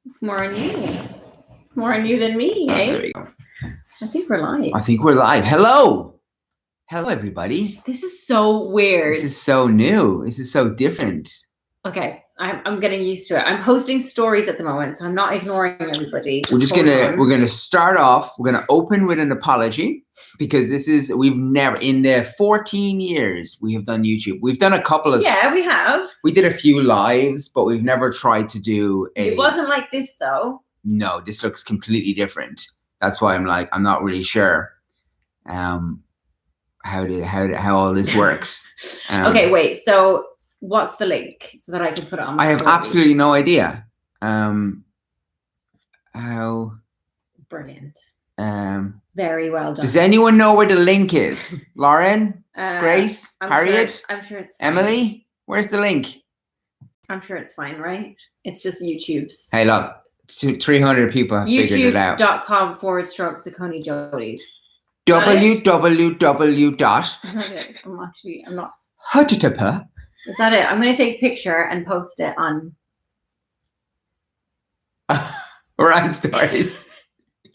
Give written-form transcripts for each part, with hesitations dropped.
It's more on you. It's more on you than me, eh? There we go. I think we're live. I think we're live. Hello, everybody. This is so weird. This is so new. This is so different. Okay, I'm getting used to it. I'm posting stories at the moment, so I'm not ignoring everybody. We're gonna start off. We're gonna open with an apology because we've never in the 14 years we have done YouTube. We've done a couple of we have. We did a few lives, but we've never tried to do It wasn't like this though. No, this looks completely different. That's why I'm not really sure how all this works. Okay, wait. So what's the link so that I can put it on my I have stories? absolutely no idea. How brilliant. Very well done. Does anyone know where the link is? Lauren? Grace? Harriet? I'm sure it's fine. Emily? Where's the link? I'm sure it's fine, right? It's just YouTube's. Hey, look. 300 people have figured it out. YouTube.com/Saccone Jodies. www. I'm not. Hutitapa. Is that it? I'm going to take a picture and post it on. We're on stories.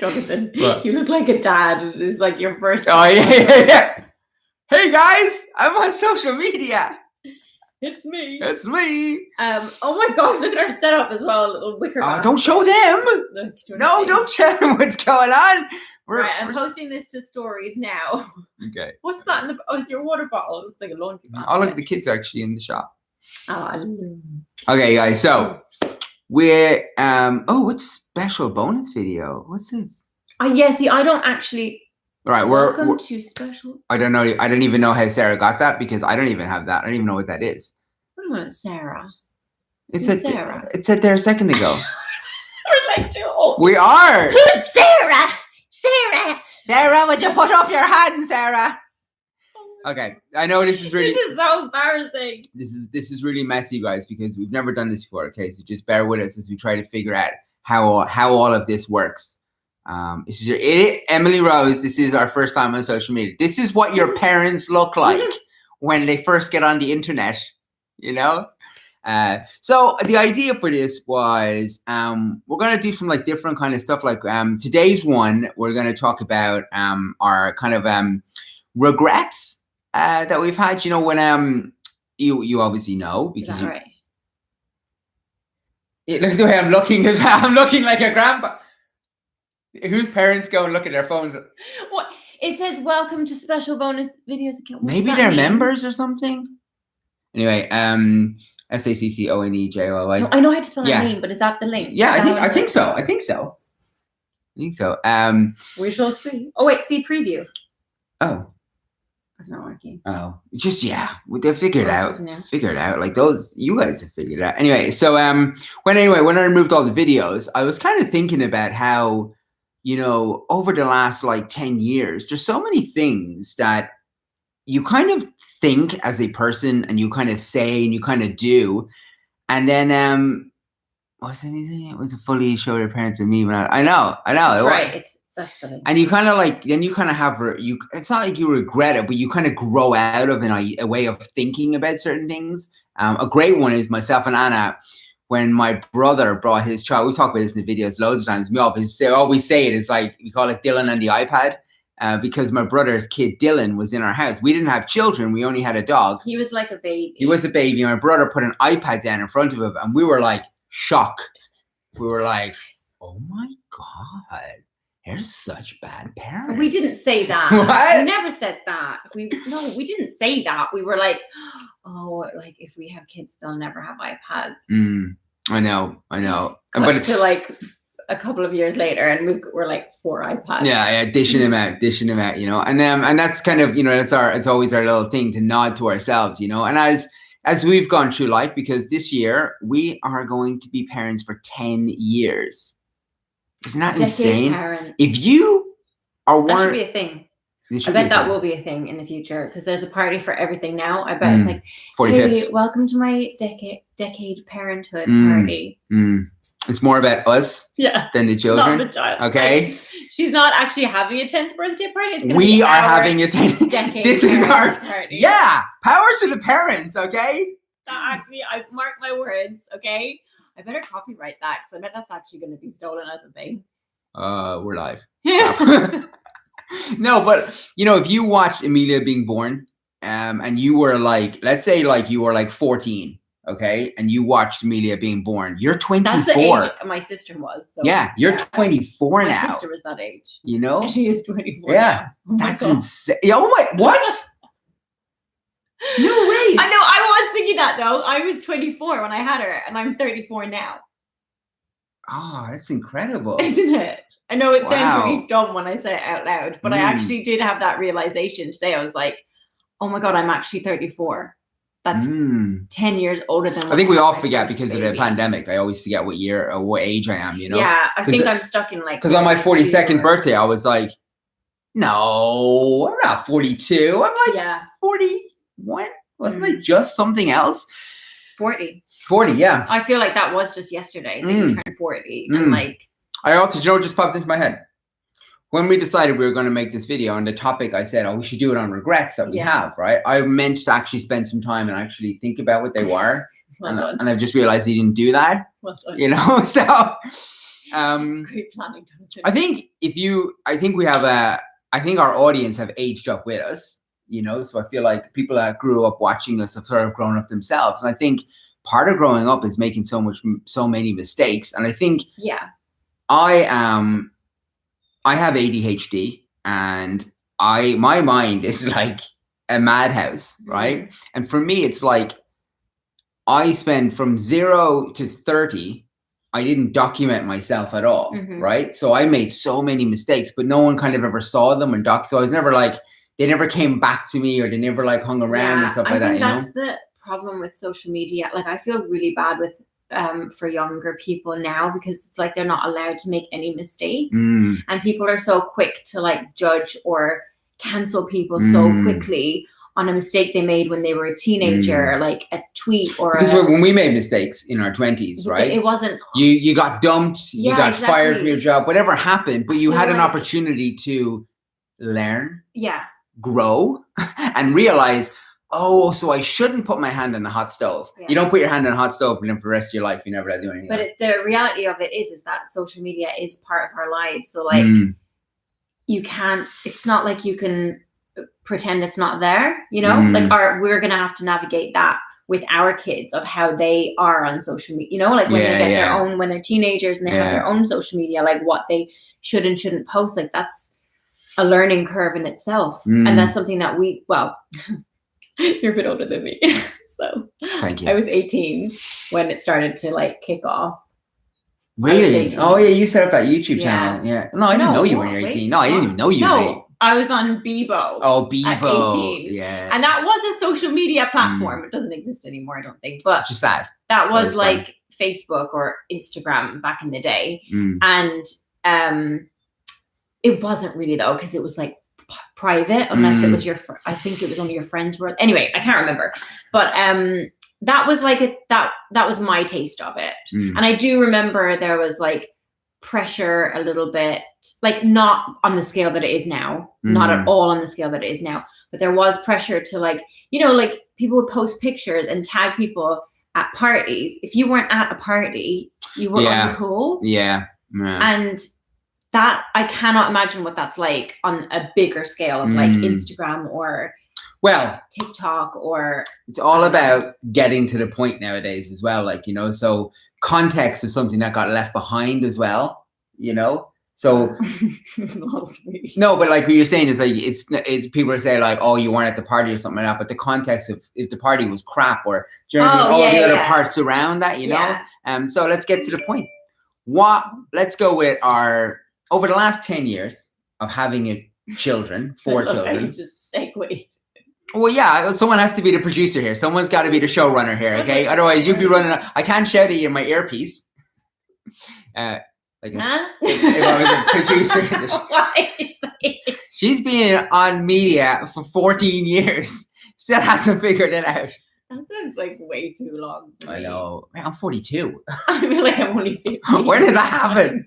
Jonathan, you look like a dad. It's like your first. Oh, yeah. Hey, guys. I'm on social media. It's me. It's me. Oh my gosh, look at our setup as well. A little wicker. Don't show them. Look, don't show them what's going on. I'm posting this to stories now. Okay. What's that in the? Oh, it's your water bottle. It's like a laundry bottle. Oh, look, the kids are actually in the shop. Oh. Okay, guys. So we're what's special bonus video? What's this? Yeah. See, I don't actually. All right, welcome to special. I don't know. I don't even know how Sarah got that because I don't even have that. I don't even know what that is. What about Sarah? Sarah. It said there a second ago. We're like too old. We are. Who's Sarah? Sarah, would you put up your hand, Sarah? Okay, I know this is so embarrassing. This is really messy, guys, because we've never done this before. Okay, so just bear with us as we try to figure out how all of this works. This is Emily Rose. This is our first time on social media. This is what your parents look like when they first get on the internet, you know? So the idea for this was we're going to do some like different kind of stuff. Like today's one, we're going to talk about our kind of regrets that we've had, you know, when you obviously know because right? Look at the way I'm looking as well. I'm looking like a grandpa. Whose parents go and look at their phones? What? It says welcome to special bonus videos. Maybe they're members or something. Anyway, SACCONEJOLY. No, I know how to spell that name, but is that the link? Yeah, I think so. We shall see. Oh wait, see preview. Oh. That's not working. Oh, just they figured it out. Figure it out. Like those, you guys have figured it out. Anyway, so when I removed all the videos, I was kind of thinking about how, you know, over the last like 10 years, there's so many things that you kind of think as a person and you kind of say and you kind of do. And then, what's anything? It was a fully show your parents and me. I know. That's right. That's funny. And you kind of like, then you kind of have, it's not like you regret it, but you kind of grow out of a way of thinking about certain things. A great one is myself and Anna. When my brother brought his child, we talk about this in the videos loads of times. We always say it. It's like we call it Dylan and the iPad because my brother's kid Dylan was in our house. We didn't have children. We only had a dog. He was like a baby. He was a baby. My brother put an iPad down in front of him, and we were like shocked. We were like, "Oh my god, they're such bad parents." We didn't say that. What? We never said that. We didn't say that. We were like, "Oh, like if we have kids, they'll never have iPads." I know. But to like a couple of years later, and we're like 4 iPads. Yeah, dishing them out, you know. And that's kind of, you know, it's always our little thing to nod to ourselves, you know. And as we've gone through life, because this year we are going to be parents for 10 years. Isn't that insane? Parents. If you are one, that should be a thing. I bet that will be a thing in the future because there's a party for everything now. I bet it's like, 45th. Hey, welcome to my decade parenthood party. It's more about us than the children. Not the child. Okay. Like, she's not actually having a 10th birthday party. We are having a 10th decade. This is our party. Yeah. Power to the parents, okay? Actually, I mark my words, okay? I better copyright that because I bet that's actually going to be stolen as a thing. We're live. No, but you know, if you watched Amelia being born, and you were like, let's say like you were like 14, okay, and you watched Amelia being born, you're 24. That's the age my sister was. So, yeah, you're 24 now. My sister was that age. You know? And she is 24 yeah. now. That's insane. Oh my, what? No way. I know, I was thinking that though. I was 24 when I had her, and I'm 34 now. Oh, that's incredible. Isn't it? I know it sounds really dumb when I say it out loud, but I actually did have that realization today. I was like, oh my God, I'm actually 34. That's 10 years older than I think we all forget because of the pandemic. I always forget what year or what age I am, you know? Yeah, I think I'm stuck in like... Because on my 42nd birthday, I was like, no, I'm not 42. I'm like 41. Wasn't it just something else? 40. 40, yeah. I feel like that was just yesterday that you turned 40. And like... I also, you know what just popped into my head? When we decided we were going to make this video and the topic, I said, oh, we should do it on regrets that we have, right? I meant to actually spend some time and actually think about what they were. And I've just realized you didn't do that. Well done. You know, so... Great planning. I think I think our audience have aged up with us, you know? So I feel like people that grew up watching us have sort of grown up themselves. And I think part of growing up is making so many mistakes. And I think... Yeah. I have ADHD and my mind is like a madhouse, right? And for me, it's like I spend from 0 to 30, I didn't document myself at all, right? So I made so many mistakes, but no one kind of ever saw them and so I was never like, they never came back to me or they never like hung around and stuff like that, you know? That's the problem with social media. Like I feel really bad with for younger people now because it's like they're not allowed to make any mistakes and people are so quick to like judge or cancel people so quickly on a mistake they made when they were a teenager, like a tweet or because when we made mistakes in our 20s, right? It wasn't you got dumped, you got fired from your job, whatever happened, but you had an opportunity to learn, grow and realize, oh, so I shouldn't put my hand on the hot stove. You don't put your hand on a hot stove and then for the rest of your life, you never do anything else. The reality of it is that social media is part of our lives. So like you can't, it's not like you can pretend it's not there, you know, like we're going to have to navigate that with our kids of how they are on social media, you know, like when they get their own, when they're teenagers and they have their own social media, like what they should and shouldn't post, like that's a learning curve in itself. And that's something that you're a bit older than me. So thank you. I was 18 when it started to like kick off. Really? Oh yeah, you set up that YouTube channel. Yeah. No, I didn't know you were 18. No, I didn't even know you were 18. I was on Bebo. Oh, Bebo. At 18. Yeah. And that was a social media platform. It doesn't exist anymore, I don't think. But just sad. That was like Facebook or Instagram back in the day. And it wasn't really though, because it was like private unless it was I think it was only your friends were. Anyway, I can't remember. But that was like that was my taste of it. And I do remember there was like pressure a little bit, like not on the scale that it is now, not at all on the scale that it is now, but there was pressure to like, you know, like people would post pictures and tag people at parties. If you weren't at a party, you were uncool. And that, I cannot imagine what that's like on a bigger scale of like Instagram or TikTok or... It's all about getting to the point nowadays as well. Like, you know, so context is something that got left behind as well, you know? So... No, but like what you're saying is like, it's people are saying like, oh, you weren't at the party or something like that. But the context of if the party was crap or do you know what I mean? All the other parts around that, you know? So let's get to the point. Let's go with over the last 10 years of having children, 4 children. You just segued. Well, yeah, someone has to be the producer here. Someone's got to be the showrunner here, okay? Otherwise, you'd be running. I can't shout at you in my earpiece. If I was a producer. She's been on media for 14 years. Still hasn't figured it out. That sounds like way too long for me. I know. Man, I'm 42. I feel like I'm only 15. Where did that happen?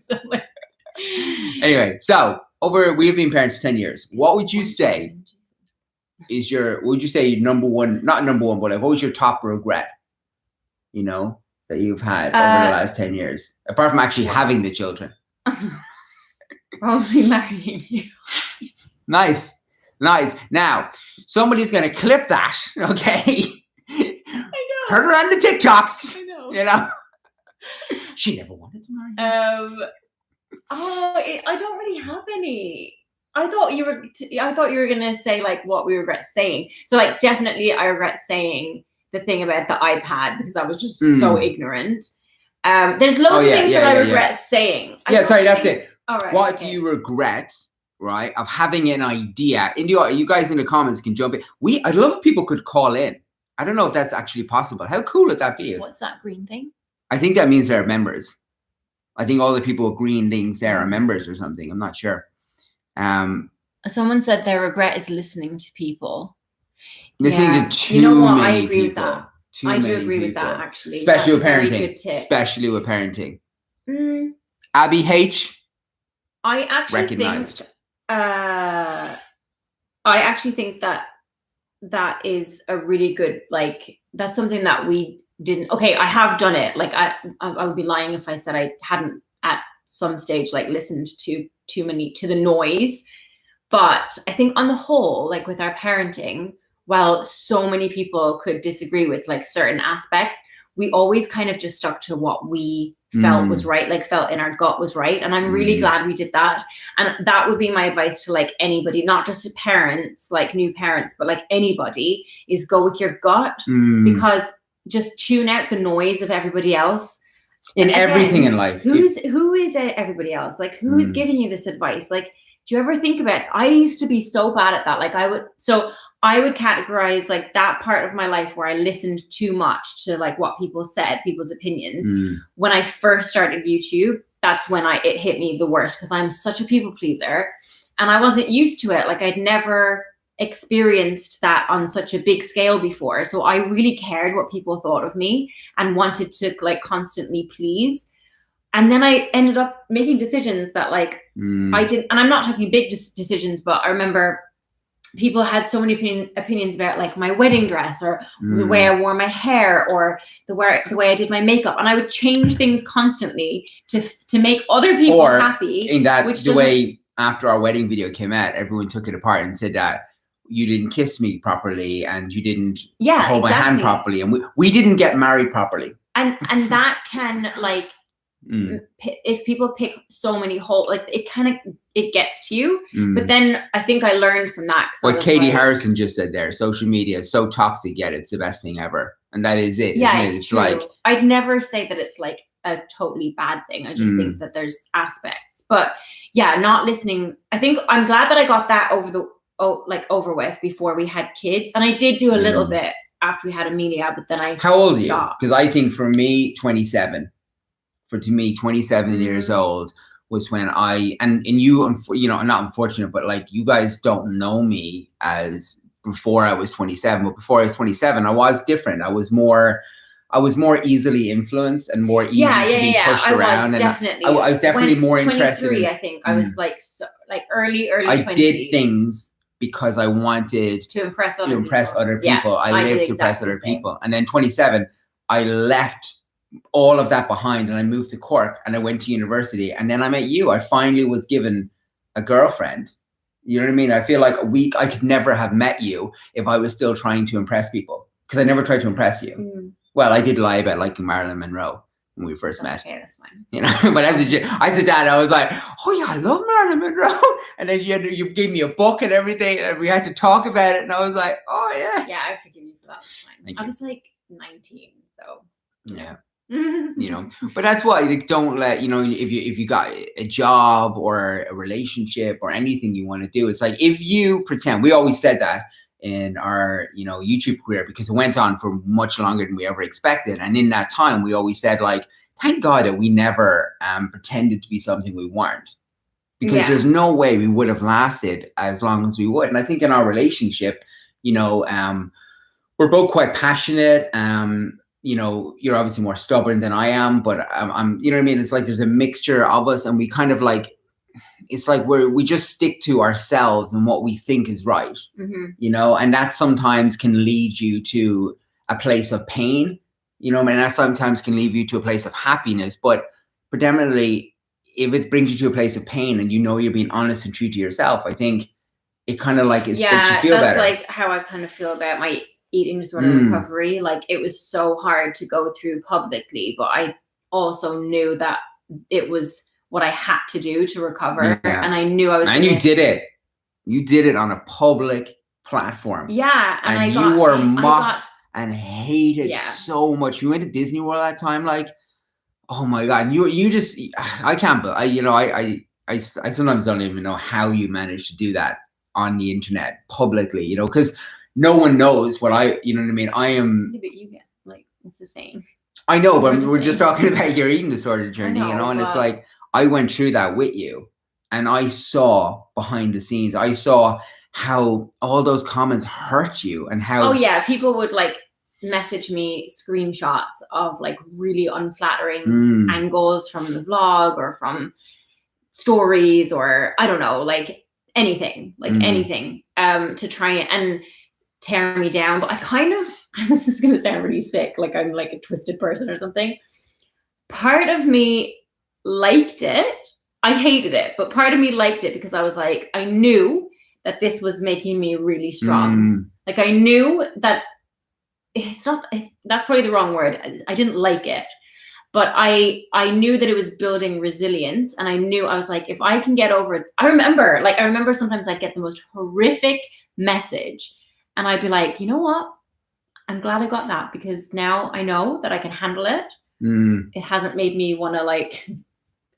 Anyway, so we've been parents for 10 years. What would you say number one, not number one, but like, what was your top regret? You know, that you've had over the last 10 years, apart from actually having the children? Probably marrying you. Nice. Now, somebody's going to clip that, okay? I know. Turn around the TikToks. I know. You know? She never wanted to marry you. I don't really have any. I thought you were gonna say like what we regret saying. So like definitely I regret saying the thing about the iPad because I was just so ignorant. There's loads of things that I regret saying. Sorry, that's it. All right. What do you regret, right, of having an idea? You guys in the comments can jump in. I'd love if people could call in. I don't know if that's actually possible. How cool would that be? What's that green thing? I think that means they're members. I think all the people with green things there are members or something. I'm not sure. Someone said their regret is listening to people. Listening to too many You know what? I agree people. with that. Too I do many agree with people. that, actually. Especially with That's a parenting. very good tip. Especially with parenting. Abby H. I actually think that is a really good, like, that's something that we didn't. Okay, I have done it. Like, I would be lying if I said I hadn't at some stage like listened to the noise. But I think on the whole, like with our parenting, while so many people could disagree with like certain aspects, we always kind of just stuck to what we felt was right, like felt in our gut was right. And I'm really glad we did that. And that would be my advice to like anybody, not just to parents, like new parents, but like anybody, is go with your gut, because just tune out the noise of everybody else. In everything in life. Who is everybody else? Like, who is giving you this advice? Like, do you ever think about it? I used to be so bad at that. Like I would categorize like that part of my life where I listened too much to like what people said, people's opinions. When I first started YouTube, that's when it hit me the worst, because I'm such a people pleaser and I wasn't used to it. Like I'd never experienced that on such a big scale before. So I really cared what people thought of me and wanted to like constantly please. And then I ended up making decisions that like I didn't, and I'm not talking big decisions, but I remember people had so many opinions about like my wedding dress or the way I wore my hair or the way I did my makeup. And I would change things constantly to make other people happy. In that the way after our wedding video came out, everyone took it apart and said that you didn't kiss me properly and you didn't hold my hand properly. And we didn't get married properly. And that can like, if people pick so many holes, like it gets to you. But then I think I learned from that. What Katie Harrison just said there, social media is so toxic, yet it's the best thing ever. And that is it. Yeah, isn't it? it's true. Like, I'd never say that it's like a totally bad thing. I just think that there's aspects. But yeah, not listening. I think I'm glad that I got that over with before we had kids. And I did do a little bit after we had Amelia, but then I How old are you? stopped. Because I think for me, 27. To me, 27 years old was when and you know, not unfortunate, but like you guys don't know me as before I was 27. But before I was 27, I was different. I was more easily influenced and more easy to be pushed around. I was definitely more interested in. I think I was like early 20s. I did things because I wanted to impress other people. Yeah, I lived to impress other people. And then 27, I left all of that behind and I moved to Cork and I went to university, and then I met you. I finally was given a girlfriend. You know what I mean? I feel like I could never have met you if I was still trying to impress people, because I never tried to impress you. Well, I did lie about liking Marilyn Monroe when we first met. Okay, that's fine. You know, but as a dad, I was like, oh yeah, I love Marilyn Monroe. And then you gave me a book and everything, and we had to talk about it. And I was like, oh yeah. Yeah, I forgive you for that. It's fine. I was like 19, so yeah. You know, but that's why, like, don't let, you know, if you got a job or a relationship or anything you want to do, it's like, if you pretend, we always said that in our, you know, YouTube career, because it went on for much longer than we ever expected. And in that time, we always said, like, thank God that we never pretended to be something we weren't, because there's no way we would have lasted as long as we would. And I think in our relationship, you know, we're both quite passionate. You know, you're obviously more stubborn than I am, but I'm, you know what I mean? It's like there's a mixture of us, and we kind of like, it's like we just stick to ourselves and what we think is right, you know, and that sometimes can lead you to a place of pain you know, and that sometimes can leave you to a place of happiness, but predominantly if it brings you to a place of pain and you know you're being honest and true to yourself, I think it kind of like makes you feel better. That's like how I kind of feel about my eating disorder recovery. Like it was so hard to go through publicly, but I also knew that it was what I had to do to recover. Yeah. And I knew I was you did it. You did it on a public platform. Yeah. And you were mocked and hated so much. You went to Disney World that time, like, oh my God, you just, I can't, I sometimes don't even know how you managed to do that on the internet publicly, you know, because no one knows what you know what I mean? I am. Yeah, but you get, like, it's the same. I know, but we're just talking about your eating disorder journey, you know, and it's like, I went through that with you and I saw behind the scenes, I saw how all those comments hurt you and how. Oh yeah, people would like message me screenshots of like really unflattering angles from the vlog or from stories or I don't know, like anything to try and tear me down. But I kind of, this is gonna sound really sick, like I'm like a twisted person or something. Part of me liked it. I hated it, but part of me liked it because I was like, I knew that this was making me really strong. Like I knew that that's probably the wrong word. I didn't like it, but I knew that it was building resilience. And I knew, I was like, if I can get over it, I remember sometimes I'd get the most horrific message and I'd be like, you know what? I'm glad I got that because now I know that I can handle it. It hasn't made me want to like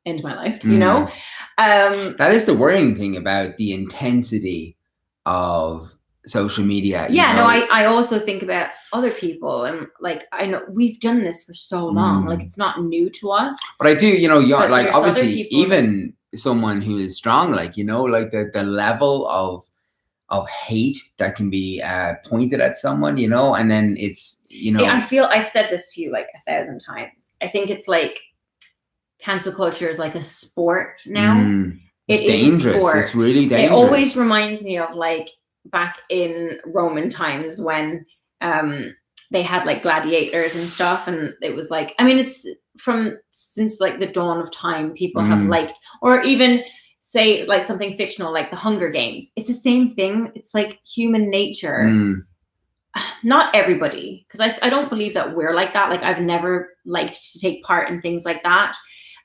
end my life, you know? That is the worrying thing about the intensity of social media. I also think about other people and like I know we've done this for so long, like it's not new to us. But I do, you know, like obviously even someone who is strong, like, you know, like the level of hate that can be pointed at someone, you know, and then it's, you know, I feel I've said this to you like 1,000 times. I think it's like cancel culture is like a sport now. It's dangerous. It's really dangerous. It always reminds me of like back in Roman times when they had like gladiators and stuff, and it was like, I mean, it's since like the dawn of time, people have liked, or even say like something fictional like the Hunger Games. It's the same thing. It's like human nature. Not everybody, because I don't believe that we're like that. Like I've never liked to take part in things like that,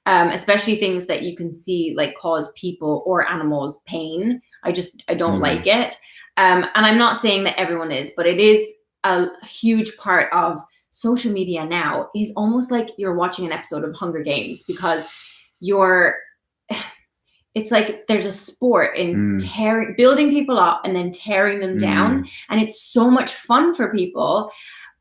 especially things that you can see like cause people or animals pain. I don't like it. And I'm not saying that everyone is, but it is a huge part of social media now. Is almost like you're watching an episode of Hunger Games because it's like there's a sport in building people up and then tearing them down. And it's so much fun for people.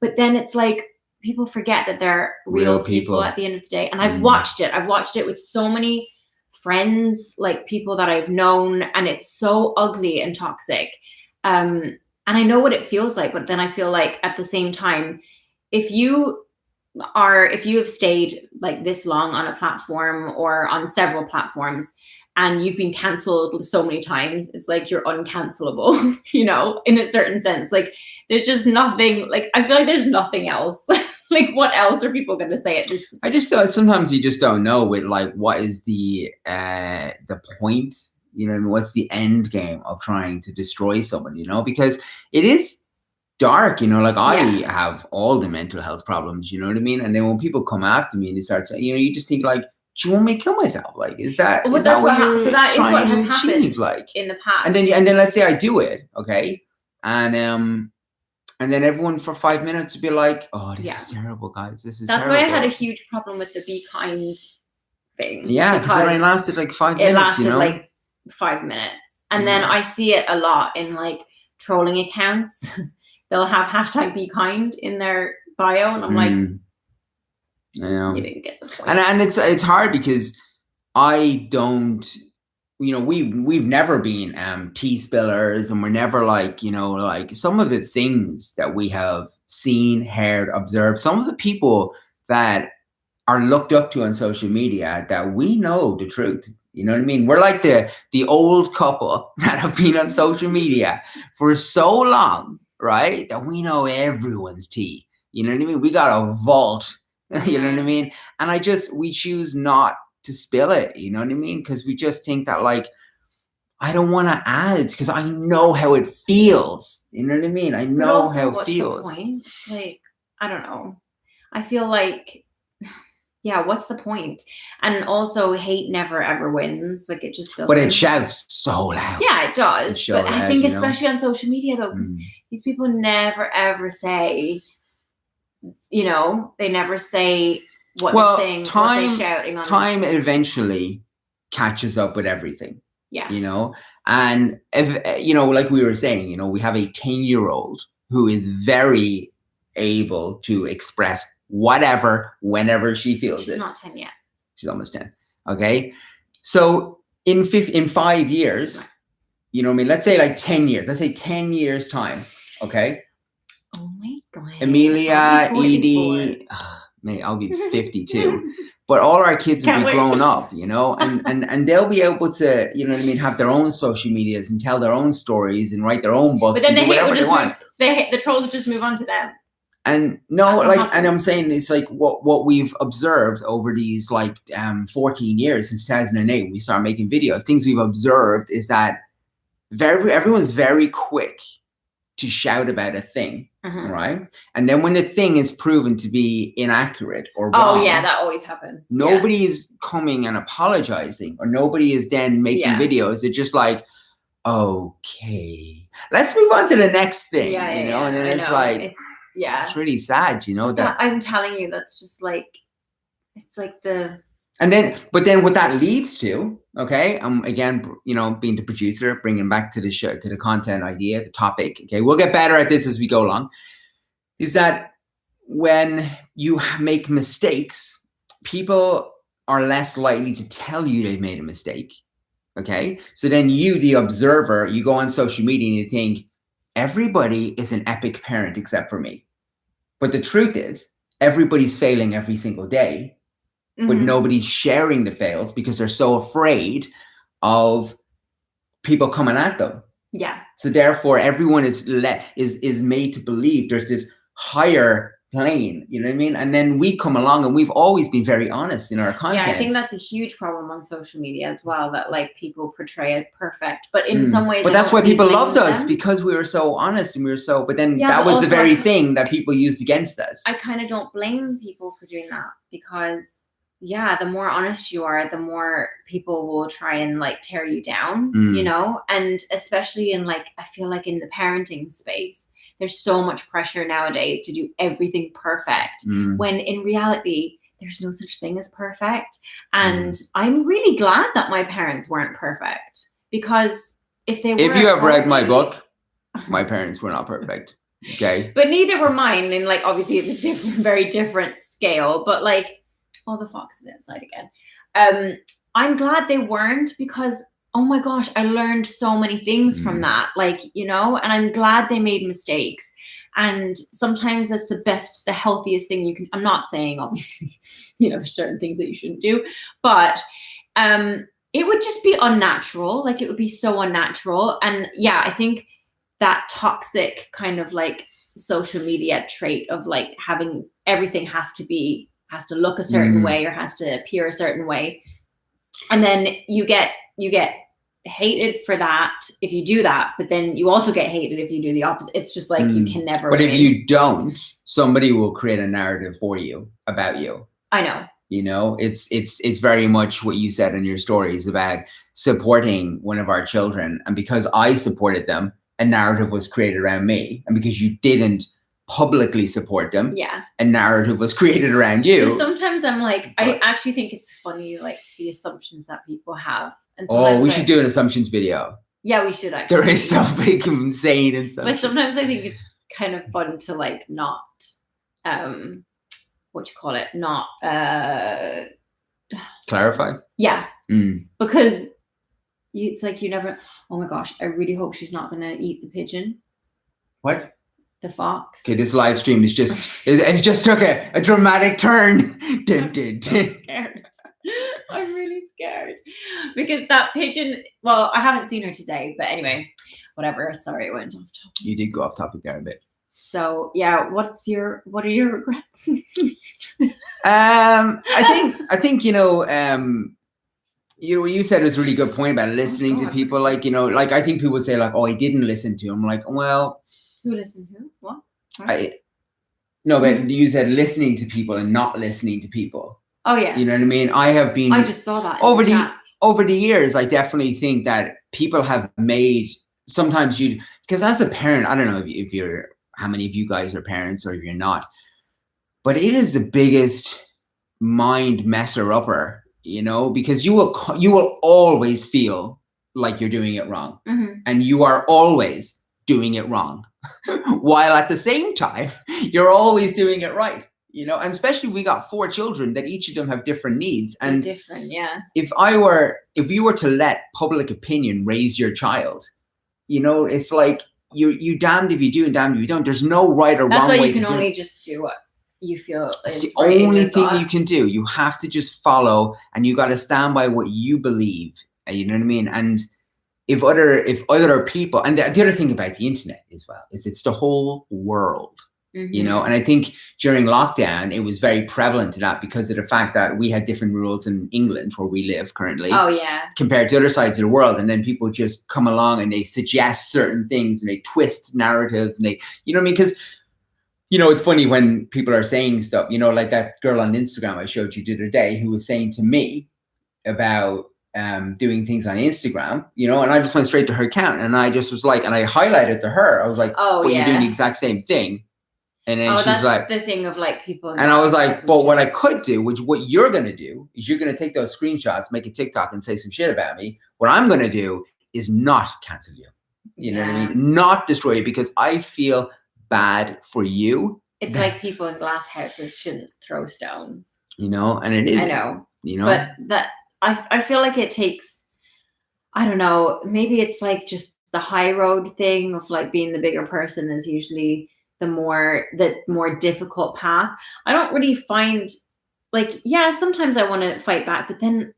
But then it's like people forget that they're real people at the end of the day. And I've watched it. I've watched it with so many friends, like people that I've known, and it's so ugly and toxic. And I know what it feels like, but then I feel like at the same time, if you have stayed like this long on a platform or on several platforms and you've been canceled so many times, it's like you're uncancelable, you know, in a certain sense. Like there's just nothing, like I feel like there's nothing else. Like what else are people going to say at this? I just sometimes you just don't know with like what is the point, you know, what's the end game of trying to destroy someone, you know, because it is dark, you know, like I have all the mental health problems, you know what I mean? And then when people come after me and they start saying, you know, you just think like, do you want me to kill myself? Like, is that what has happened like in the past? And then let's say I do it, okay, and then everyone for 5 minutes would be like, oh, this is terrible, guys. This is That's terrible. why I had a huge problem with the be kind thing. Yeah, because it only lasted like 5 minutes. It lasted, you know? like 5 minutes, and then I see it a lot in like trolling accounts. They'll have hashtag be kind in their bio, and I'm like, I know. You didn't get the point. And it's hard because I don't, you know, we've never been tea spillers, and we're never like, you know, like some of the things that we have seen, heard, observed, some of the people that are looked up to on social media that we know the truth. You know what I mean? We're like the old couple that have been on social media for so long, right? That we know everyone's tea. You know what I mean? We got a vault. You know what I mean? And we choose not to spill it. You know what I mean? Because we just think that like, I don't want to add because I know how it feels. You know what I mean? I know also, how it what's feels. The point? It's like, I don't know. I feel like, yeah, what's the point? And also, hate never ever wins. Like, it just doesn't. But it shouts so loud. Yeah, it does. It's so but loud, I think, you know? especially on social media, though, because these people never ever say, you know, they never say what they're saying, what they're shouting on. Time eventually catches up with everything. Yeah. You know, and if, you know, like we were saying, you know, we have a 10-year-old who is very able to express whatever, whenever she feels She's it. not 10 yet. She's almost 10. Okay. So in 5 years, you know what I mean? Let's say like 10 years. Let's say 10 years time. Okay. Oh my God. Amelia, Edie, mate, I'll be 52. But all our kids will be grown up, you know, and they'll be able to, you know what I mean, have their own social medias and tell their own stories and write their own books. But then and do whatever they want. The trolls will just move on to them. And no, like, and I'm saying it's like what we've observed over these like 14 years since 2008, when we started making videos. Things we've observed is that everyone's very quick to shout about a thing, right? And then when the thing is proven to be inaccurate or wrong, oh yeah, that always happens. Nobody is coming and apologizing, or nobody is then making videos. They're just like, okay, let's move on to the next thing, you know? And then it's like, it's really sad, you know, that I'm telling you, that's just like, it's like the. And then, but then what that leads to, okay, again, you know, being the producer, bringing back to the show, to the content idea, the topic, okay, we'll get better at this as we go along, is that when you make mistakes, people are less likely to tell you they've made a mistake, okay? So then you, the observer, you go on social media and you think, everybody is an epic parent except for me. But the truth is, everybody's failing every single day. But nobody's sharing the fails because they're so afraid of people coming at them. Yeah. So therefore, everyone is made to believe there's this higher plane. You know what I mean? And then we come along, and we've always been very honest in our content. Yeah, I think that's a huge problem on social media as well. That like people portray it perfect, but in some ways, but that's why people loved us, because we were so honest and we were so. But then that was the very thing that people used against us. I kind of don't blame people for doing that, because. Yeah, the more honest you are, the more people will try and like tear you down, you know? And especially in like, I feel like in the parenting space, there's so much pressure nowadays to do everything perfect, when in reality, there's no such thing as perfect. And I'm really glad that my parents weren't perfect, because if they were. If you have read my book, my parents were not perfect. Okay. But neither were mine. And like, obviously it's a very different scale, but like, oh, the fox is outside again. I'm glad they weren't, because, oh my gosh, I learned so many things from that. Like, you know, and I'm glad they made mistakes. And sometimes that's the healthiest thing you can. I'm not saying, obviously, you know, there's certain things that you shouldn't do, but it would just be unnatural. Like, it would be so unnatural. And yeah, I think that toxic kind of like social media trait of like having everything has to look a certain way, or has to appear a certain way. And then you get hated for that if you do that, but then you also get hated if you do the opposite. It's just like you can never But win. If you don't, somebody will create a narrative for you about you. I know. You know, it's very much what you said in your stories about supporting one of our children. And because I supported them, a narrative was created around me. And because you didn't publicly support them, a narrative was created around you. So sometimes I'm like, I actually think it's funny, like the assumptions that people have. And we should do an assumptions video. Yeah, we should actually. There is something insane in But sometimes I think it's kind of fun to like not, not clarify. Yeah, because it's like you never. Oh my gosh, I really hope she's not gonna eat the pigeon. What? The fox. Okay, this live stream is it's just took a dramatic turn. I'm so scared. I'm really scared because that pigeon. Well, I haven't seen her today, but anyway, whatever. Sorry, I went off topic. You did go off topic there a bit. So yeah, what are your regrets? I think you said was a really good point about listening to people. Like, like I think people would say like, oh, I didn't listen to him. I'm like, well, who listened to what? No, but you said listening to people and not listening to people. Oh yeah. You know what I mean? I just saw that over the years. I definitely think that people have made sometimes because as a parent, I don't know if you're how many of you guys are parents or if you're not, but it is the biggest mind messer upper, because you will always feel like you're doing it wrong, and you are always doing it wrong, while at the same time you're always doing it right. And especially we got 4 children that each of them have different needs, and different, yeah. If you were to let public opinion raise your child, it's like you damned if you do and damned if you don't. There's no right or wrong way to do it. That's why you can only just do what you feel is it's the right only thing you can do. You have to just follow, and you got to stand by what you believe. You know what I mean? And if other people, and the other thing about the internet as well is it's the whole world. And I think during lockdown it was very prevalent to that because of the fact that we had different rules in England where we live currently. Oh yeah. Compared to other sides of the world, and then people just come along and they suggest certain things and they twist narratives and they, you know what I mean? Because it's funny when people are saying stuff, like that girl on Instagram I showed you the other day who was saying to me about doing things on Instagram, and I just went straight to her account and I just was like, and I highlighted to her, I was like, oh, but you're doing the exact same thing. And then she's that's like, the thing of like people. And I was like, but what I could do, which what you're going to do is you're going to take those screenshots, make a TikTok and say some shit about me. What I'm going to do is not cancel you. You know what I mean? Not destroy you, because I feel bad for you. It's like people in glass houses shouldn't throw stones. And it is. I know. But that I feel like it takes, I don't know, maybe it's like just the high road thing of like being the bigger person is usually the more difficult path. I don't really find like, yeah, sometimes I want to fight back, but then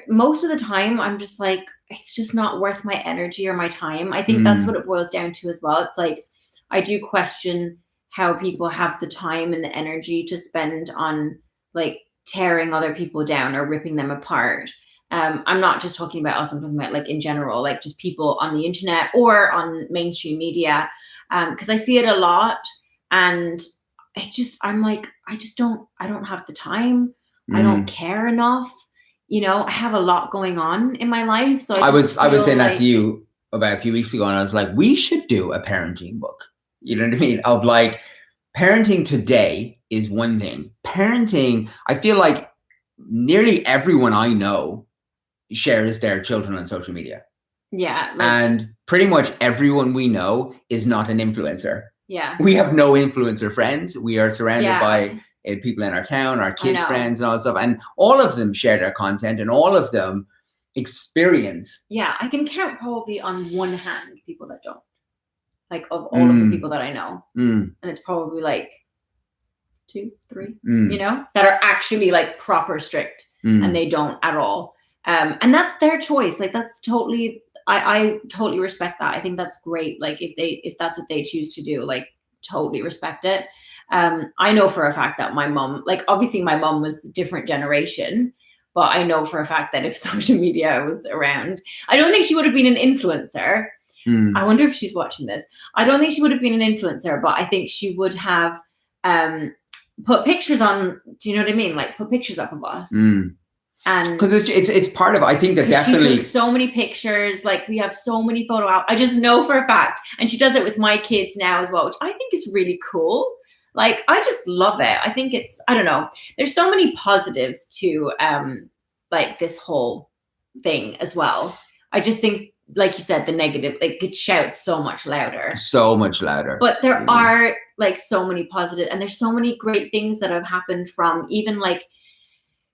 most of the time I'm just like, it's just not worth my energy or my time. I think that's what it boils down to as well. It's like, I do question how people have the time and the energy to spend on like tearing other people down or ripping them apart. I'm not just talking about us, I'm talking about like in general, like just people on the internet or on mainstream media. Because I see it a lot, and I'm like, I don't have the time. I don't care enough. I have a lot going on in my life. So I was saying that to you about a few weeks ago, and I was like, we should do a parenting book. You know what I mean? Of like, parenting today is one thing. Parenting, I feel like nearly everyone I know shares their children on social media. Yeah. And pretty much everyone we know is not an influencer. Yeah. We have no influencer friends. We are surrounded by people in our town, our kids' friends and all that stuff. And all of them share their content and all of them experience. Yeah. I can count probably on one hand people that don't. Like of all of the people that I know. And it's probably like 2, 3, that are actually like proper strict and they don't at all. And that's their choice. Like that's totally, I totally respect that. I think that's great. Like if that's what they choose to do, like totally respect it. I know for a fact that my mom, like obviously my mom was a different generation, but I know for a fact that if social media was around, I don't think she would have been an influencer. I wonder if she's watching this. I don't think she would have been an influencer, but I think she would have put pictures on, do you know what I mean? Like put pictures up of us. And because it's part of, I think that definitely she took so many pictures, like we have so many photo albums. I just know for a fact, and she does it with my kids now as well, which I think is really cool. Like I just love it. I think it's, I don't know, there's so many positives to like this whole thing as well. I just think, like you said, the negative, like it shouts so much louder. But there are like so many positive, and there's so many great things that have happened from even like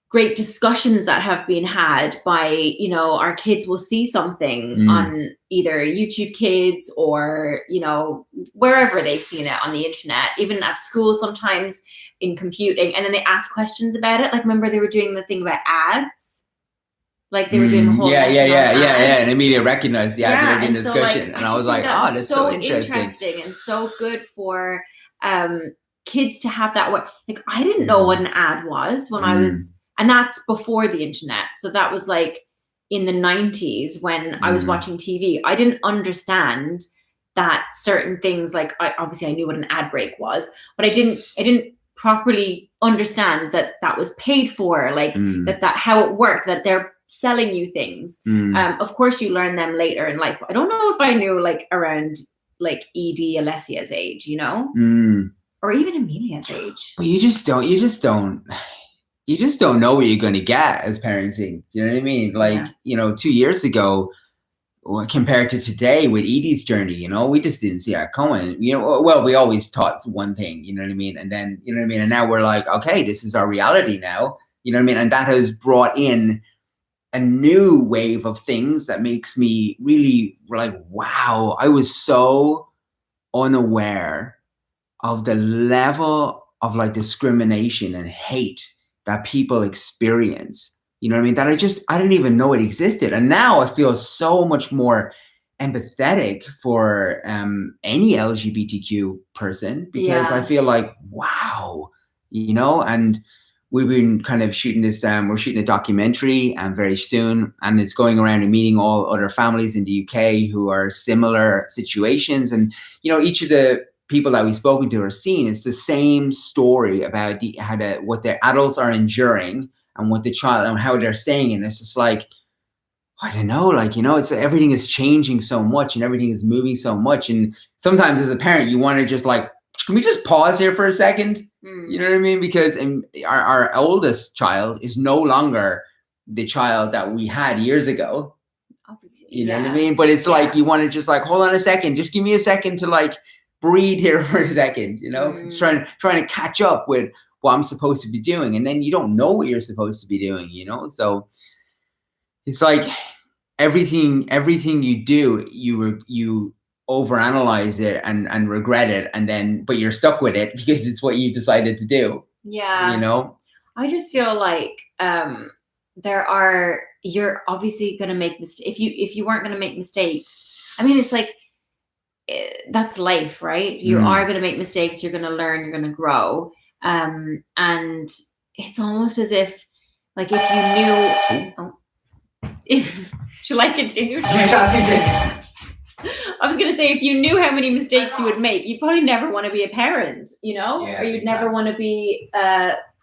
great discussions that have been had by, our kids will see something on either YouTube Kids or, wherever they've seen it on the internet, even at school sometimes in computing. And then they ask questions about it. Like, remember they were doing the thing about ads? Like they were doing a whole lesson on ads. And immediately recognized they were doing discussion, and I was like, oh, that's so interesting and so good for kids to have that. Like I didn't know what an ad was when I was, and that's before the internet. So that was like in the 90s when I was watching TV. I didn't understand that certain things, like obviously I knew what an ad break was, but I didn't properly understand that was paid for, like that how it worked, that they're selling you things. Of course you learn them later in life, but I don't know if I knew like around like Alessia's age, you know, or even Amelia's age. But you just don't know what you're going to get as parenting. Do you know what I mean? Like, 2 years ago, compared to today with Edie's journey, we just didn't see that coming. Well, we always taught one thing, you know what I mean? And then, and now we're like, okay, this is our reality now, you know what I mean? And that has brought in a new wave of things that makes me really like, wow, I was so unaware of the level of like discrimination and hate that people experience. You know what I mean? That I didn't even know it existed. And now I feel so much more empathetic for any LGBTQ person, because I feel like, wow, and we've been kind of shooting this, we're shooting a documentary very soon, and it's going around and meeting all other families in the UK who are similar situations. And, each of the people that we've spoken to are seeing, it's the same story about what the adults are enduring and what the child and how they're saying. And it's just like, I don't know, like, it's everything is changing so much and everything is moving so much. And sometimes as a parent, you want to just like, can we just pause here for a second? You know what I mean? Because our oldest child is no longer the child that we had years ago. Obviously, you know what I mean? But it's like, you want to just like, hold on a second, just give me a second to like breathe here for a second, It's trying to catch up with what I'm supposed to be doing. And then you don't know what you're supposed to be doing, So it's like everything you do, you overanalyze it and regret it, but you're stuck with it because it's what you decided to do. Yeah. I just feel like you're obviously going to make mistakes. If you weren't going to make mistakes, I mean, it's like, that's life, right? You are going to make mistakes. You're going to learn. You're going to grow. And it's almost as if, like, if you knew, shall I continue? I was going to say, if you knew how many mistakes you would make, you'd probably never want to be a parent, or you'd never want to be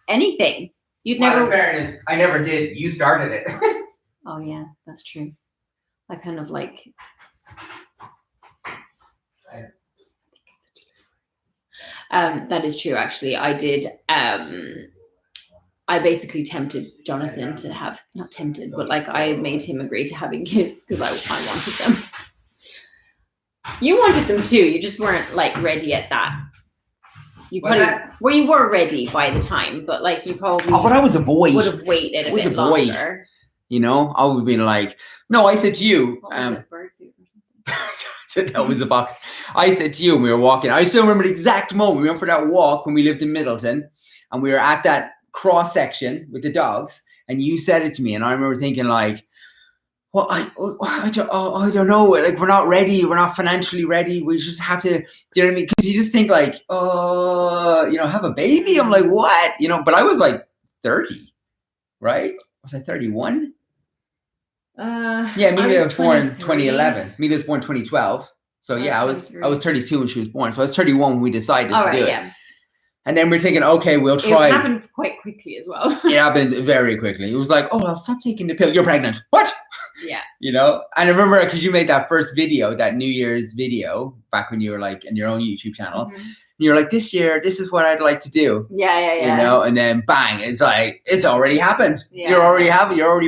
anything. You'd never. Fairness, I never did. You started it. Oh yeah, that's true. I kind of like. That is true. Actually, I did. I basically tempted Jonathan to have, not tempted, but like I made him agree to having kids because I wanted them. You wanted them too. You just weren't like ready at that. You were ready by the time, but like you probably. Oh, but I was a boy. Would have waited a bit longer. I would have been like, no. I said to you. That was a box. I said to you, when we were walking, I still remember the exact moment. We went for that walk when we lived in Middleton, and we were at that cross section with the dogs, and you said it to me, and I remember thinking like, well, I don't know, like we're not ready, we're not financially ready, we just have to, you know what I mean? Because you just think like, have a baby. I'm like, what? But I was like 30, right? Was I 31? Amelia was born 2011. Amelia was born 2012. So I was 32 when she was born. So I was 31 when we decided to do it. And then we're thinking, okay, we'll try. It happened quite quickly as well. It happened very quickly. It was like, oh, I'll stop taking the pill. You're pregnant. What? Yeah. And I remember because you made that first video, that New Year's video, back when you were like in your own YouTube channel. Mm-hmm. You're like, this year, this is what I'd like to do. Yeah. And then bang, it's like, it's already happened. Yeah. You're already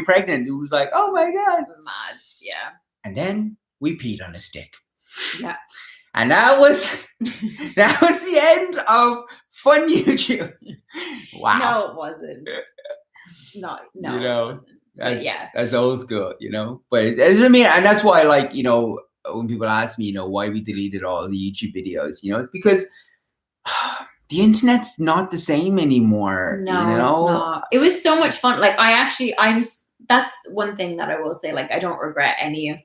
pregnant. It was like, oh my God. Mad. Yeah. And then we peed on a stick. Yeah. And that was the end of Fun YouTube. Wow. No, it wasn't. No, it wasn't. That's old school, But I mean, and that's why, like, when people ask me, why we deleted all the YouTube videos, it's because the internet's not the same anymore. No, it's not. It was so much fun. Like, I'm that's one thing that I will say. Like, I don't regret any of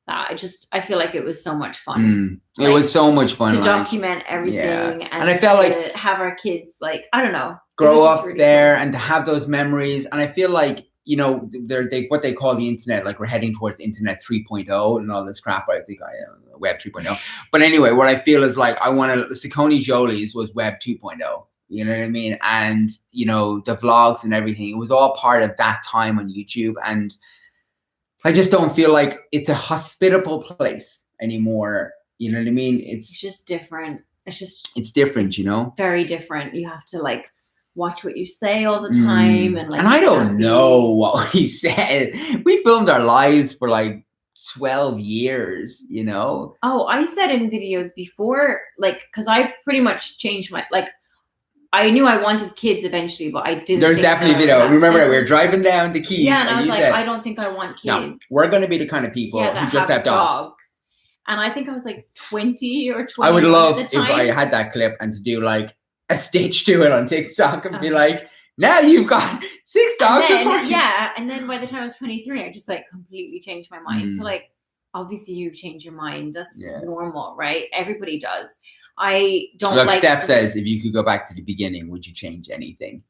that. I feel like it was so much fun. It was so much fun to like, document everything, and I felt like have our kids, like, I don't know, grow up really there cool. and to have those memories. And I feel like, you know, they what they call the internet, like we're heading towards internet 3.0 and all this crap. I think web 3.0. But anyway, what I feel is like, I want to, Siccone Jolie's was web 2.0. You know what I mean? And, you know, the vlogs and everything, it was all part of that time on YouTube. And I just don't feel like it's a hospitable place anymore. You know what I mean? It's just different. It's different, you know? Very different. You have to like watch what you say all the time. And I don't know what we said. We filmed our lives for like 12 years, you know? Oh, I said in videos before, like, because I pretty much changed my, like, I knew I wanted kids eventually, but I didn't. There's definitely a video. Remember, we were driving down the Keys. Yeah, and I was like, I don't think I want kids. No, we're going to be the kind of people who just have dogs. And I think I was like 20 or 20. I would love if I had that clip and to do like a stitch to it on TikTok and be like, now you've got 6 dogs. And then by the time I was 23, I just like completely changed my mind. So like, obviously you change your mind. That's normal, right? Everybody does. I don't like Steph says, if you could go back to the beginning, would you change anything?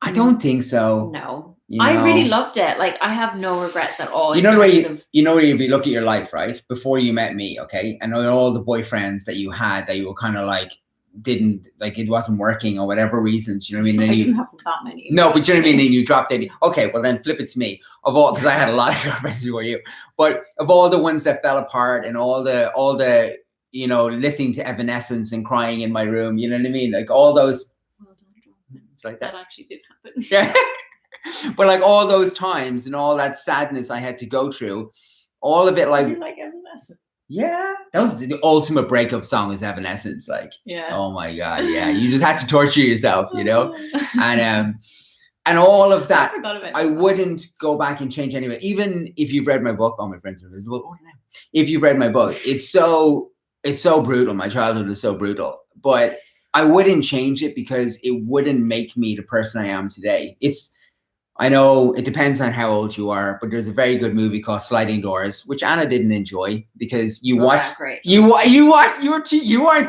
I don't think so. No. I really loved it. Like, I have no regrets at all. You know where you look at your life, right? Before you met me, okay? And all the boyfriends that you had that you were kind of like, didn't, like, it wasn't working or whatever reasons, you know what I mean? I didn't have that many. No, but you know what I mean? And you dropped it. Okay, well then flip it to me. Of all, because I had a lot of girlfriends before you. But of all the ones that fell apart and all the you know, listening to Evanescence and crying in my room, you know what I mean? Like all those. Well done. It's like that. That actually did happen. Yeah. But like all those times and all that sadness I had to go through, all of it, like. Did you like Evanescence? Yeah. That was the ultimate breakup song is Evanescence. Like, oh my God. Yeah. You just had to torture yourself, you know? And all of that, I wouldn't go back and change anyway. Even if you've read my book, All My Friends Are Invisible. Oh, no. If you've read my book, it's so brutal. My childhood is so brutal, but I wouldn't change it because it wouldn't make me the person I am today. I know it depends on how old you are, but there's a very good movie called Sliding Doors, which Anna didn't enjoy because you weren't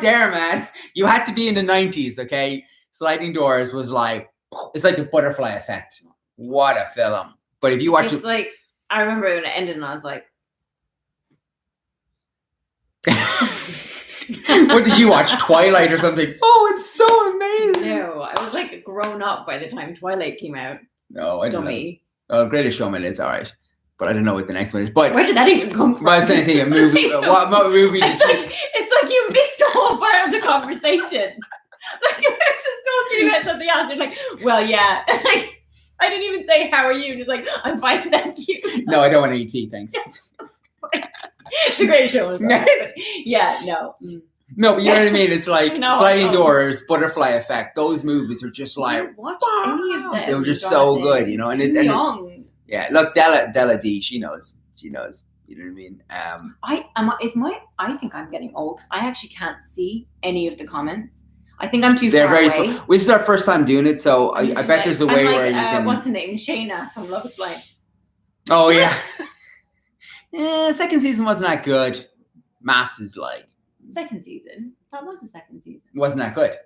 there, man. You had to be in the 90s. Okay. Sliding Doors was like, it's like the Butterfly Effect. What a film. But if you watch it's like, I remember when it ended and I was like, what did you watch? Twilight or something? Oh, it's so amazing. No, I was like grown up by the time Twilight came out. No, I don't Dummy. know. Greatest Showman is all right, but I don't know what the next one is. But where did that even come from? I was saying a movie. What movie? It's like you missed a whole part of the conversation. Like you're just talking about something else. You're like, well, yeah. It's like I didn't even say how are you. And it's like I'm fine, thank you. No, I don't want any tea, thanks. The Greatest Showman was right, but yeah, no. No, but you know what I mean? It's like Sliding Doors, Butterfly Effect. Those movies are just like, watch any of them. They were just so good, you know. And young. Yeah, look, Della D, she knows. You know what I mean? I think I'm getting old because I actually can't see any of the comments. I think I'm too far away. Slow. This is our first time doing it, so I bet there's a way where you can. What's her name? Shayna from Love Is Blind. Oh yeah. Yeah, second season wasn't that good. Maths is like. Second season. That was the second season. Wasn't that good?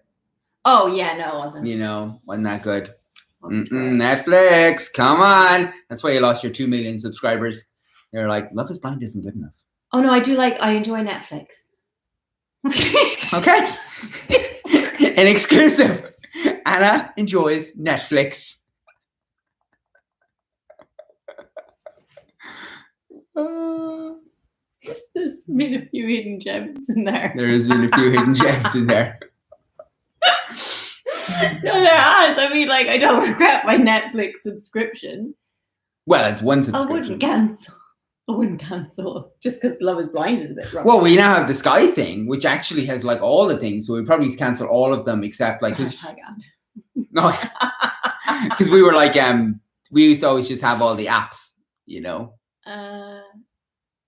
Oh yeah, no, it wasn't. You know, wasn't that good? Netflix, come on. That's why you lost your 2 million subscribers. They're like, Love Is Blind isn't good enough. Oh no, I enjoy Netflix. Okay. An exclusive. Anna enjoys Netflix. There's been a few hidden gems in there. There has been a few hidden gems in there. No, there has. I mean, like, I don't regret my Netflix subscription. Well, it's one subscription. I wouldn't cancel just because Love Is Blind is a bit rough. Well, we now have the Sky thing, which actually has like all the things. So we probably cancel all of them except like. No, because we were like, we used to always just have all the apps, you know.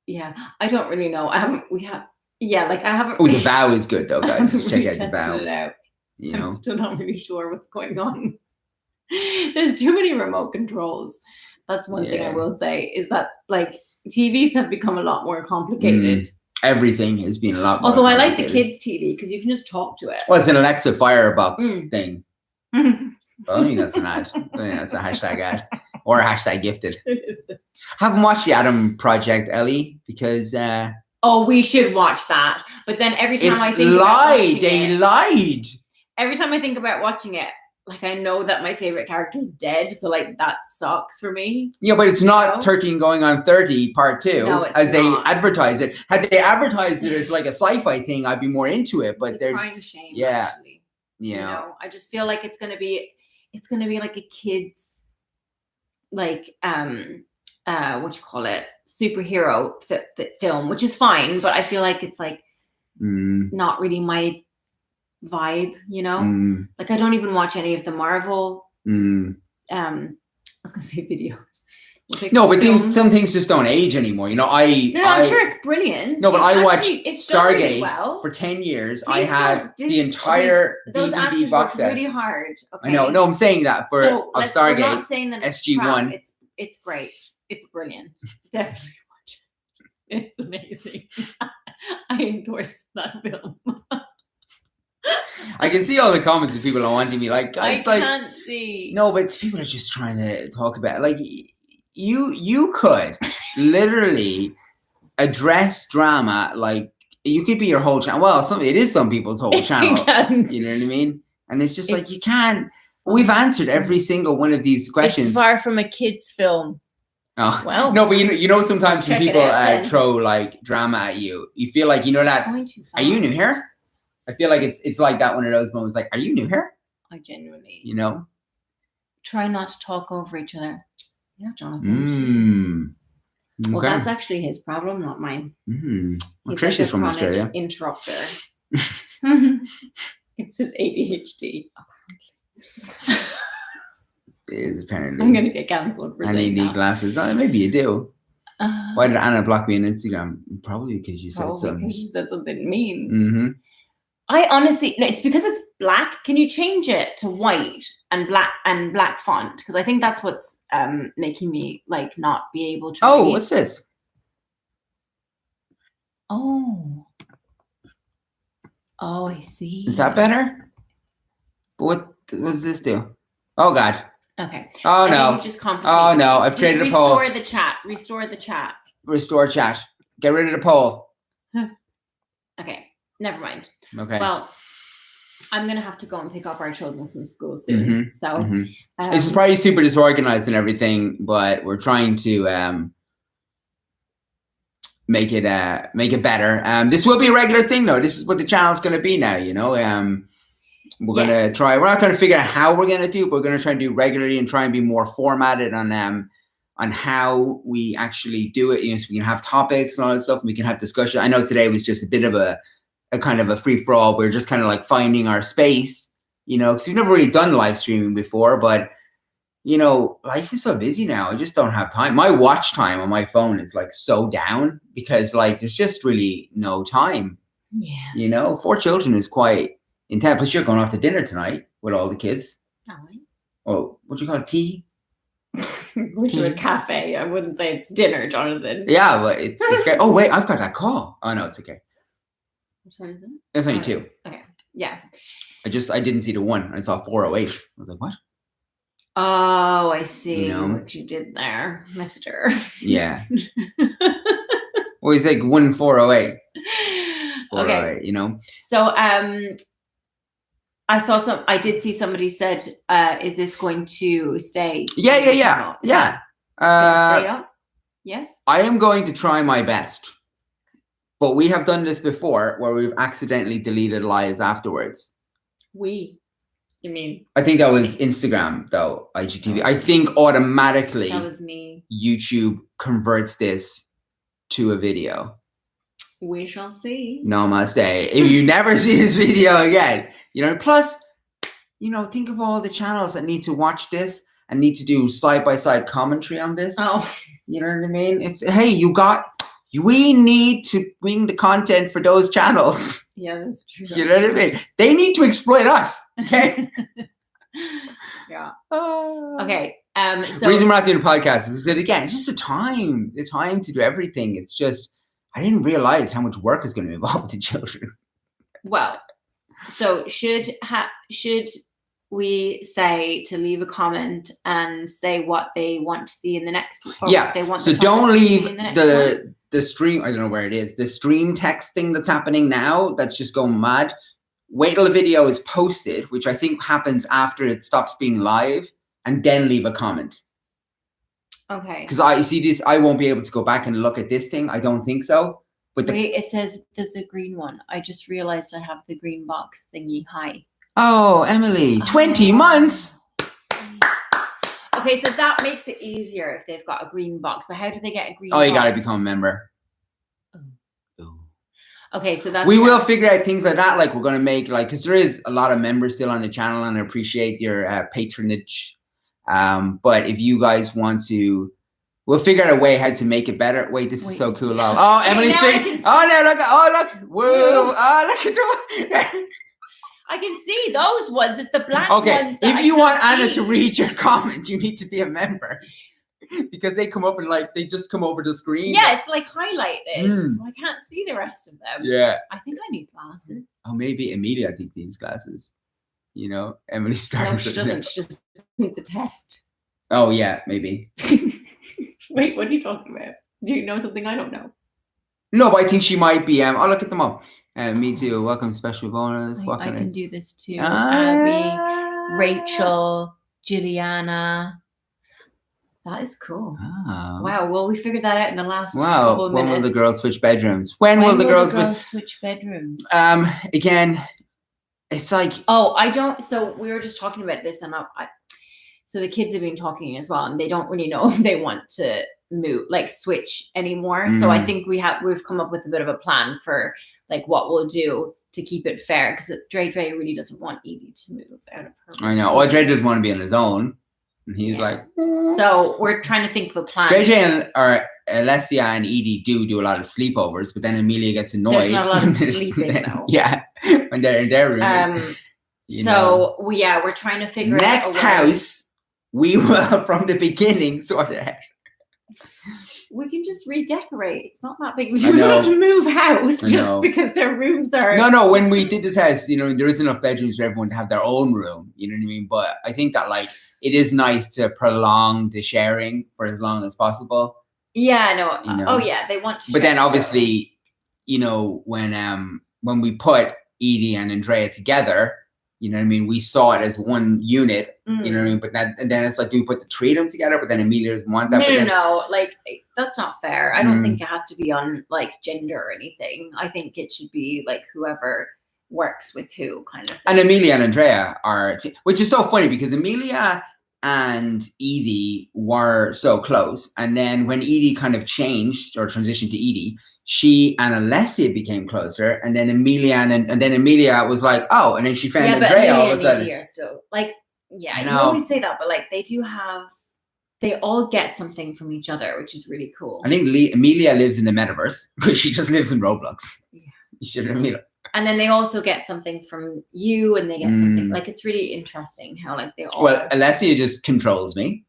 Yeah, I don't really know. I haven't. Oh, The Vow is good though, guys. Just check out The Vow. It out. I'm still not really sure what's going on. There's too many remote controls. That's one thing I will say, is that like TVs have become a lot more complicated. Everything has been a lot more Although I like the kids' TV because you can just talk to it. Well, it's an Alexa Firebox thing. Well, I think that's an ad. I think that's a hashtag ad. Or a hashtag gifted. Haven't watched the Adam Project, Ellie, because oh, we should watch that. But then every time I think they lied. Every time I think about watching it, like I know that my favorite character is dead, so like that sucks for me. Yeah, but it's not 13 going on 30 part 2 as they advertise it. Had they advertised it as like a sci-fi thing, I'd be more into it. But they're crying shame. Actually. Yeah. You know, I just feel like it's gonna be like a kid's like what you call it, superhero film, which is fine, but I feel like it's like not really my vibe, you know. Like I don't even watch any of the Marvel I was gonna say videos. No, but some things just don't age anymore, you know. I'm sure it's brilliant. No, but I watched Stargate really for 10 years. I had the entire DVD box set. Really hard. Okay. I know. No, I'm saying that for Stargate. We're not saying that SG1. It's great. It's brilliant. Definitely watch it. It's amazing. I endorse that film. I can see all the comments of people are wanting me like, I can't see. No, but people are just trying to talk about like you could literally address drama like you could be your whole channel. Well, it is some people's whole channel. You know what I mean? And it's just like you can't. We've answered every single one of these questions. It's far from a kid's film. Oh well, no, but you know sometimes when people throw like drama at you, you feel like you know that. Are you new here? I feel like it's like that one of those moments. Like, are you new here? I genuinely, you know, try not to talk over each other. Yeah, Jonathan. Okay. Well, that's actually his problem, not mine. Well, Trish is from Australia. Interrupter. It's his ADHD. It is apparently. I'm gonna get cancelled for I need glasses. Oh, maybe you do. Why did Anna block me on Instagram? Probably because you said something. Because you said something mean. I honestly, no, it's because it's black. Can you change it to white and black font? Because I think that's what's making me like not be able to. Oh, read. What's this? Oh, I see. Is that better? What does this do? Oh God. Okay. Oh no. Just oh no. I've created a poll. Restore the chat. Restore chat. Get rid of the poll. Okay. Never mind. Okay. Well, I'm going to have to go and pick up our children from school soon. So it's probably super disorganized and everything, but we're trying to make it better. This will be a regular thing though. This is what the channel's going to be now, you know. We're going to try. We're not going to figure out how we're going to do it, but we're going to try and do regularly and try and be more formatted on how we actually do it. You know, so we can have topics and all that stuff, and we can have discussion. I know today was just a bit of a kind of a free for all. We're just kind of like finding our space, you know, because we've never really done live streaming before. But you know, life is so busy now. I just don't have time. My watch time on my phone is like so down because like there's just really no time. Yeah. You know, 4 children is quite intense. Plus, you're going off to dinner tonight with all the kids. Oh, what do you call it? Tea? Going to a cafe. I wouldn't say it's dinner, Jonathan. Yeah, but it's great. Oh wait, I've got that call. Oh no, it's okay. What time is it? It's only 2. Okay. Yeah. I didn't see the 1. I saw 4:08. I was like, what? Oh, I see what you did there, mister. Yeah. Well, he's like 1:408. Okay. You know. So I did see somebody said, is this going to stay? Yeah. Stay up? Yes. I am going to try my best. But we have done this before where we've accidentally deleted lives afterwards. You mean? I think that was Instagram, though, IGTV. I think automatically that was me. YouTube converts this to a video. We shall see. Namaste. If you never see this video again, you know, plus, you know, think of all the channels that need to watch this and need to do side-by-side commentary on this. Oh. You know what I mean? We need to bring the content for those channels. Yeah, that's true. You know what I mean? They need to exploit us. Okay. Yeah. Okay. So reason we're not doing a podcast is that again, it's just the time to do everything. It's just I didn't realize how much work is going to be involved with the children. Well, so should we say to leave a comment and say what they want to see in the next one? Yeah. They want so the don't leave the the stream. I don't know where it is. The stream text thing that's happening now. That's just going mad. Wait till the video is posted, which I think happens after it stops being live, and then leave a comment. Okay. Because I see this, I won't be able to go back and look at this thing. I don't think so. But wait, it says there's a green one. I just realized I have the green box thingy. Hi. Oh, Emily, 20 months. Okay, so that makes it easier if they've got a green box. But how do they get a green box? Oh, you got to become a member. Oh. Okay, so that's... We will figure out things like that. Like we're going to make like, because there is a lot of members still on the channel and I appreciate your patronage. But if you guys want to, we'll figure out a way how to make it better. Wait, this is so cool. Oh, Emily's thing. Oh, no, look. Oh, look. Whoa. Oh, look at them. I can see those ones. It's the black okay, ones. If you want Anna to read your comment, you need to be a member. Because they come up and like, they just come over the screen. Yeah, it's like highlighted. I can't see the rest of them. Yeah. I think I need glasses. Oh, maybe Amelia, I think, needs glasses. You know, Emily started. No, she doesn't. She just needs a test. Oh, yeah, maybe. Wait, what are you talking about? Do you know something I don't know? No, but I think she might be. I'll look at them all. Me too. Welcome, special bonus. I can do this too. Abby, Rachel, Juliana. That is cool. Oh. Wow. Well, we figured that out in the last couple of minutes. When will the girls switch bedrooms? When will the girls switch bedrooms? Again, it's like... Oh, I don't... So we were just talking about this and so the kids have been talking as well and they don't really know if they want to move, like switch anymore. So I think we've come up with a bit of a plan for like what we'll do to keep it fair because Dre really doesn't want Edie to move out of her room. I know. Well, Dre doesn't want to be on his own. And he's like... So we're trying to think of a plan. JJ or Alessia and Edie do a lot of sleepovers, but then Amelia gets annoyed. There's not a lot of sleeping though. Yeah, when they're in their room. We're trying to figure next out next house. We will from the beginning sort it out. We can just redecorate. It's not that big. We don't have to move house just because their rooms are... No. When we did this house, you know, there is enough bedrooms for everyone to have their own room. You know what I mean? But I think that like it is nice to prolong the sharing for as long as possible. Yeah, no. You know? Oh yeah, they want to. But then obviously, you know, when we put Edie and Andrea together, you know what I mean? We saw it as one unit, you know what I mean? But and then it's like, do we put the three of them together? But then Amelia doesn't want that. No. Like, that's not fair. I don't think it has to be on like gender or anything. I think it should be like whoever works with who kind of thing. And Amelia and Andrea are, which is so funny because Amelia and Edie were so close. And then when Edie kind of changed or transitioned to Edie, she and Alessia became closer, and then Amelia and then Amelia was like, oh, and then she found Andrea all of a sudden. Are still like, yeah, you always say that, but like they all get something from each other, which is really cool. I think Amelia lives in the metaverse because she just lives in Roblox. Yeah, you should Amelia. And then they also get something from you, and they get something like it's really interesting how like they all. Well, Alessia just controls me.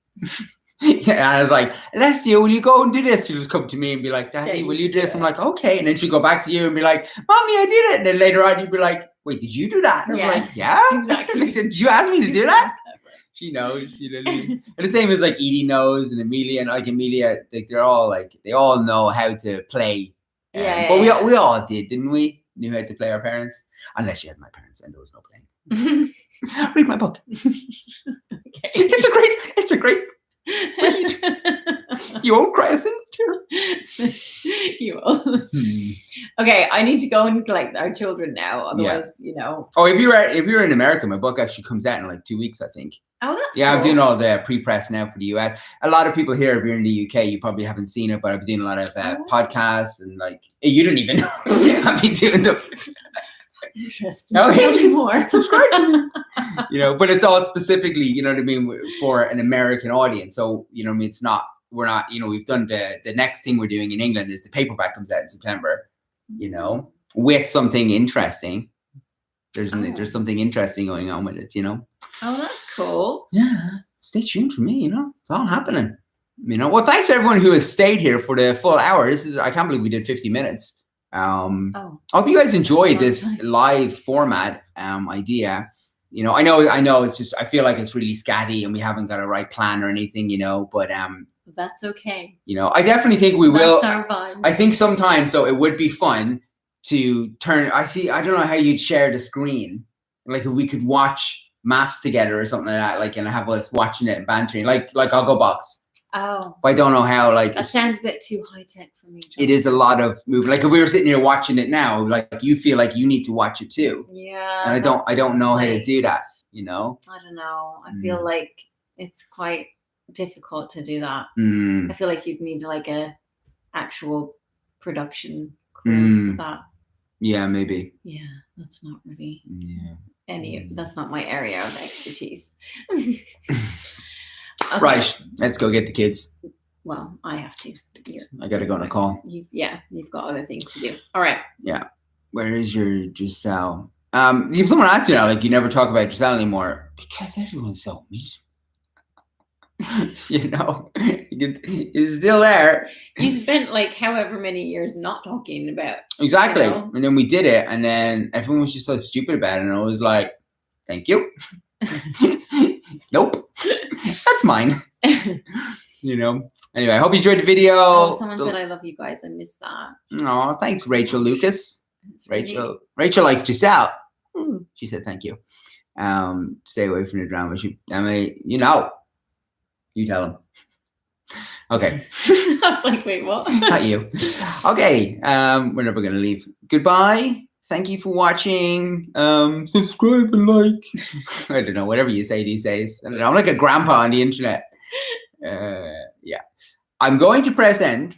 Yeah, and I was like, Alessia, will you go and do this? She'll just come to me and be like, Daddy, will you do this? I'm like, okay. And then she'll go back to you and be like, Mommy, I did it. And then later on, you'd be like, wait, did you do that? And I'm like, yeah, exactly. Did you ask me to do that? She knows, you know what I mean? And the same as like Edie knows and Amelia, and like Amelia, like they're all like, they all know how to play. But we all did, didn't we? Knew how to play our parents. Unless you had my parents and there was no playing. Read my book. Okay. It's a great read. You won't cry a single tear. You will. Okay, I need to go and collect our children now. Otherwise, you know. Oh, if you're in America, my book actually comes out in like 2 weeks, I think. Oh, that's cool. I'm doing all the pre-press now for the US. A lot of people here, if you're in the UK, you probably haven't seen it, but I've been doing a lot of podcasts and like you didn't even know. I've been doing them. Interesting. Okay, more. Subscribe to me. You know, but it's all specifically, you know what I mean, for an American audience. So, you know, I mean, we're not, you know, we've done the next thing we're doing in England is the paperback comes out in September, you know, with something interesting. There's something interesting going on with it, you know. Oh, that's cool. Yeah, stay tuned for me. It's all happening. Well, thanks to everyone who has stayed here for the full hour. I can't believe we did 50 minutes. I hope you guys enjoy this live format idea. I know it's just, I feel like it's really scatty and we haven't got a right plan or anything, but that's okay. I definitely think we will. That's our vibe. I think sometimes, so it would be fun to turn, I don't know how you'd share the screen. Like if we could watch maths together or something like that, like, and have us watching it and bantering, like Goggle Box. Oh. But I don't know how, like. That sounds a bit too high tech for me, John. It is a lot of movement. Like if we were sitting here watching it now, like you feel like you need to watch it too. Yeah. And I don't know how to do that, I don't know. I feel like it's quite difficult to do that. I feel like you'd need like a actual production crew for that. Yeah, maybe. Yeah, that's not really Yeah. That's not my area of expertise. Okay. Right, let's go get the kids. Well, I have to. I gotta go on a call. You've got other things to do. All right. Yeah. Where is your Giselle? If someone asked me now, like, you never talk about Giselle anymore, because everyone's so mean. It's still there. You spent like however many years not talking about. Exactly. And then we did it, and then everyone was just so stupid about it, and I was like, thank you. Nope. That's mine. Anyway, I hope you enjoyed the video. Oh, someone said I love you guys. I missed that. Oh, thanks, Rachel Lucas. Rachel likes Giselle. She said thank you. Stay away from the drama. You tell them. Okay. I was like, wait, what? Not you. Okay. We're never gonna leave. Goodbye. Thank you for watching. Subscribe and like. I don't know, whatever you say these days. I don't know. I'm like a grandpa on the internet. Yeah. I'm going to press end.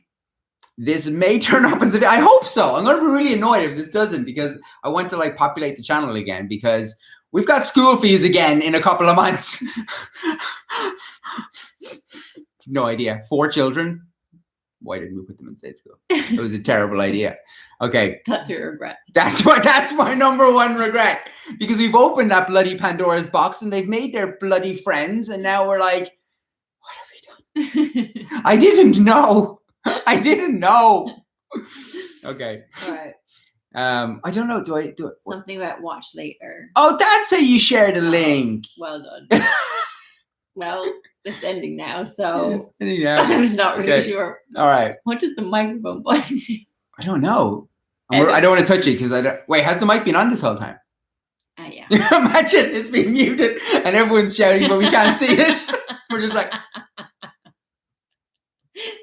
This may turn up as I hope so. I'm going to be really annoyed if this doesn't, because I want to like populate the channel again, because we've got school fees again in a couple of months. No idea. 4 children. Why didn't we put them in state school? It was a terrible idea. Okay. That's your regret. That's my number one regret, because we've opened that bloody Pandora's box and they've made their bloody friends, and now we're like, what have we done? I didn't know. Okay. All right. I don't know. Do I do it? Something about watch later. Oh, that's how you share the link. Well done. Well, it's ending now, so it's ending now. I'm not really sure. All right. What does the microphone button do? I don't know. I don't want to touch it because I don't. Wait, has the mic been on this whole time? Yeah. Imagine it's been muted and everyone's shouting, but we can't see it. We're just like.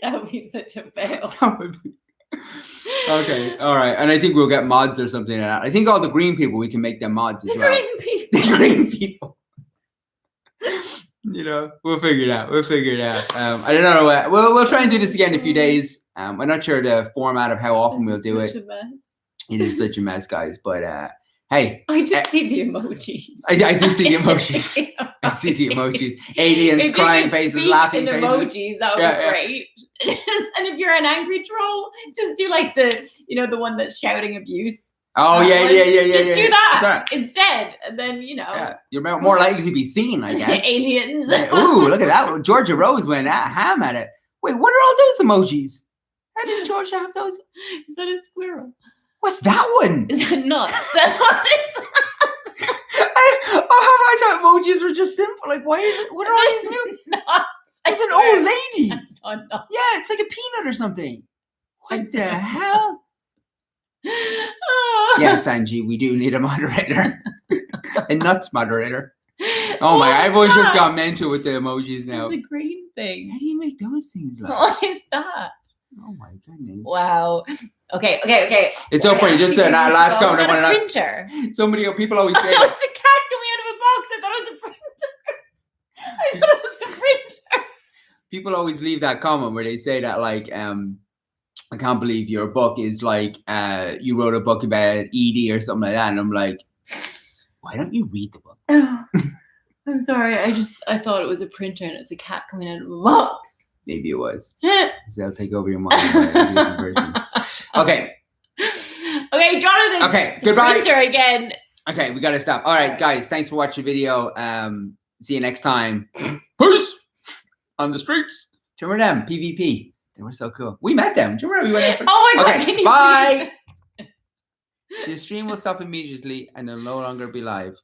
That would be such a fail. Okay, all right, and I think we'll get mods or something like that. I think all the green people, we can make them mods as well. The green people. We'll figure it out. I don't know. We'll try and do this again in a few days. I'm not sure the format of how often we'll do it. It is such a mess, guys. But hey, I just see the emojis. I do see the emojis. I see the emojis. Aliens, crying faces, laughing faces. Emojis, that would be great. And if you're an angry troll, just do like the one that's shouting abuse. Oh yeah. Just do that instead, and then you're more likely to be seen, I guess. Aliens. Ooh, look at that! Georgia Rose went ham at it. Wait, what are all those emojis? How does Georgia have those? Is that a squirrel? What's that one? Is that nuts? I thought emojis were just simple. Like, why is it? What are all these new? Nuts. It's an old lady. That's so nuts. Yeah, it's like a peanut or something. What the hell? Yes, Angie, we do need a moderator. A nuts moderator. Oh my! I've always just got mental with the emojis now. It's a green thing. How do you make those things? What is that? Oh my goodness! Wow. Okay. It's so funny. Just that last comment. I want to printer. People always say, "Oh, it's a cat coming out of a box." I thought it was a printer. People always leave that comment where they say that like, I can't believe your book is like, you wrote a book about ED or something like that, and I'm like, why don't you read the book? I'm sorry. I thought it was a printer and it's a cat coming out of a box. Maybe it was. So I'll take over your mind. Okay. Okay, Jonathan. Okay, goodbye. Printer again. Okay, we gotta stop. All right, guys, thanks for watching the video. See you next time. Peace on the streets. Do you remember them? PvP. They were so cool. We met them. Do you remember we went out for... Oh my god. Okay, bye. The stream will stop immediately and it'll no longer be live.